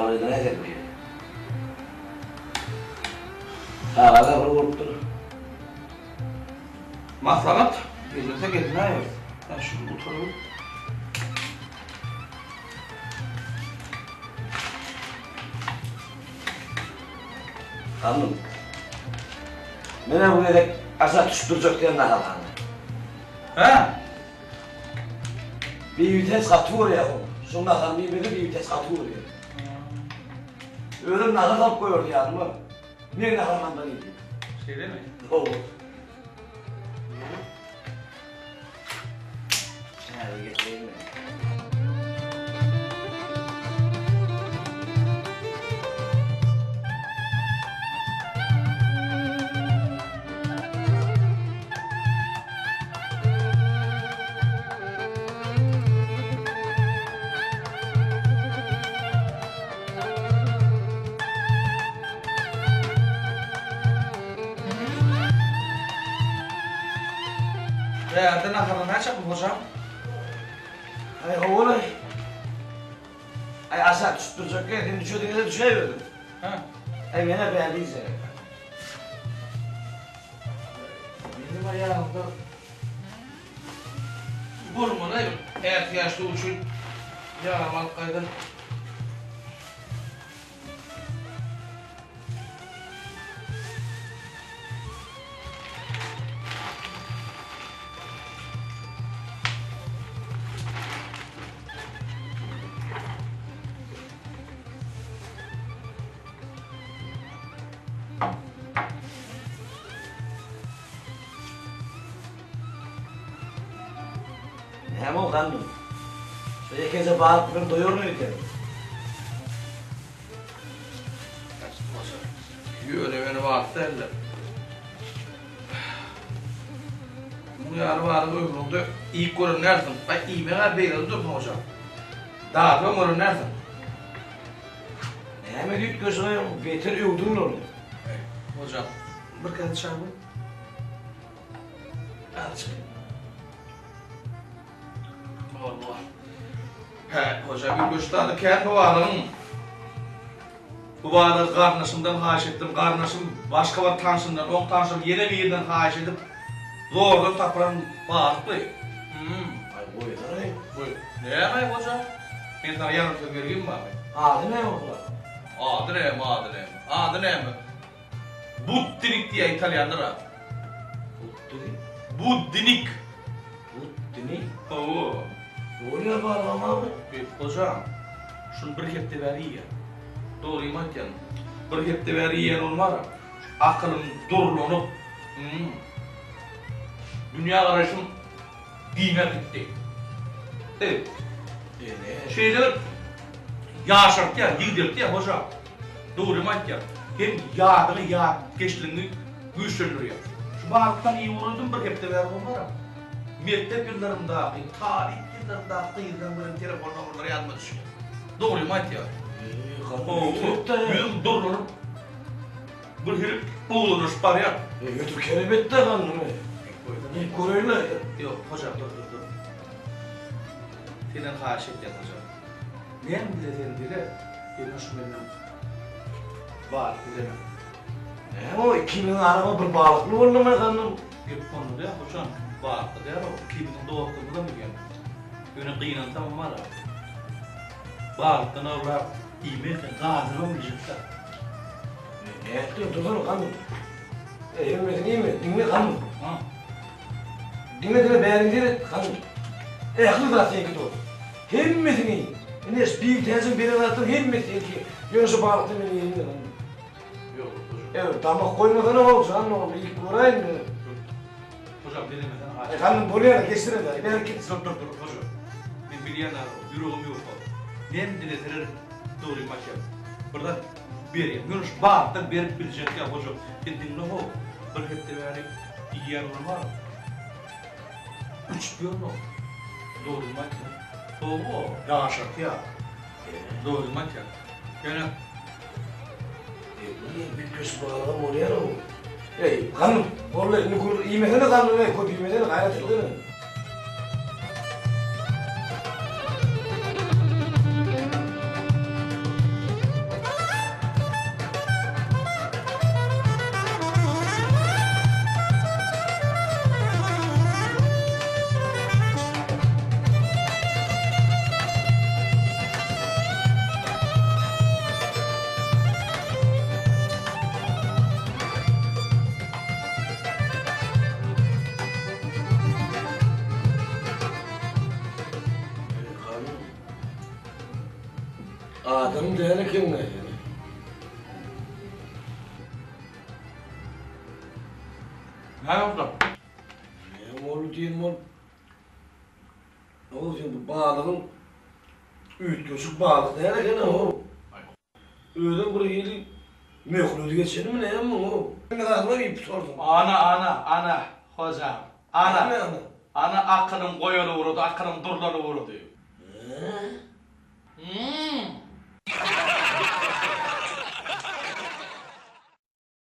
ağrıyla ne dedim ya? Ağrıda bunu vurttur. Maslahat. Gelirse gelin hayır. Ben şimdi otururum. Anladın. Mene bu dedek aşağı tutturacak diye nakalandı. He? Bir vites katıyor ya o. Sonra kalmayı biri bir vites katıyor ya. Ölüm nakal alıp koyuyordu yanıma. Ne nakalandan iyiydi? Şey değil mi? Doğru. Hadi getireyim mi? Değerden akarın ne çabuk hocam? Ay oğlum. Ay aşağı tutturacak ya. Şimdi düşürdüğünüzde düşüyordum. He? Ay bana beğendiyse. Benim ayağımda burmuna ihtiyaçlı uçun yaramak kaydı. Hem o kandım. Şöyle keze bağırıp bir doyur muydu? Yöne beni bağırttı eller. Bu yarı bağırı ömrümde ilk görün nereden? Ben iyi meğer beyleri durma hocam. Daha da görün nereden? Hemen üç gözüne beter yudun onu. Hocam, bir kere dışarı mı? Al çıkayım. Allah. He, hocam bir gösterdi kendi varlığın. Bu varlığı kardeşimden haş ettim. Kardeşim başka bir tanışından, on tanışım yeni bir yerden haş edip zordan taparan bağırdı. Ay buyur ay. Buyur. Ne yapayım hocam? Ben sana yarın vereyim mi abi? Adı ne o? Adı ne mi, adı ne mi? Adı ne mi? Buddinik diye İtalyanlar abi. Buddini. Buddinik. Buddini. Oo. Oraya bağlam abi. Hocam, şunu bir hepte veriyor ya. Doğruyum hakken. Bir hepte veriyor olmaz. Aklım durulunup. Dünya karışım dine gitti. Evet. Ne? Şeyler yaşarttı ya, yedirtti ya hocam. Doğruyum hakken. Hem yağını yağ geçtiğini güçlendiriyor. Şu bağırtıktan iyi vururdum bir hepte veriyor olmaz. Mektep yıllarımda, tarih yıllarımda kıyıdan bir telefon numaraları yazma düşüyor. Doğruyum hakken ya. Yüzüm durulunup bir herif boğulunur var ya. Götür kelebette kanını. Ne koruyla ya. Yok hocam dur. Senin haş etken hocam. Neyem bile senin bile? Benim şu benim var bilemem. Ne o 2000 araba bir balıklı oldu mu kanım? Hep konu ya hocam. Bağırttı der o. 2000'in doğduğunu da mı geldi? Öyle kıyınan tamam var abi. Bağırttı ne olur? İyimeyken gazını mı bilecekler? Ne ettin tutan kanım? Himmetin iyi mi? Dinle kanım. Ha? Dinle beğenince kanım. Aklı da sen git o. Himmetin iyi. Enes bir tezin birine attın himmetin ki. Yunus'u bağlattın beni yerinde kanım. Yok hocam. Evet damak koymadan ne oldu canım oğlum? İlk uğrayın mı? Hocam denemeden haş. Kanım buraya da geçtir eder. Ben git. Dur hocam. Ben bilyen yüreğim yok o. Nem diletir doğru maçım. Burada bir Yunus bağırttı bir bilecek ya hocam. Dinle o. Bir hepte verip iyi yer var. 3 diyor mu? Doğru maçım. Doğru. Yaşat ya. Doğru maçım. Yani Bir köşe bağlam oraya mı? Ey kanım. Vallahi nukur iyi mesele kanım ve kötü mesele gayret edilir. Adam değil ki ne? Ne yaptın? Mol değil mol. Ne oldu şimdi bu bağlığın üyt göçük bağlık değil ki ne o? Öyle buraya gelip mekhlûdu geçelim mi ne yapma o? Ne kadar var ip sordum. Ana, hocam. Ana. Ne ana? Ana akılım koyulu vurdu, akılım durlalı vurdu.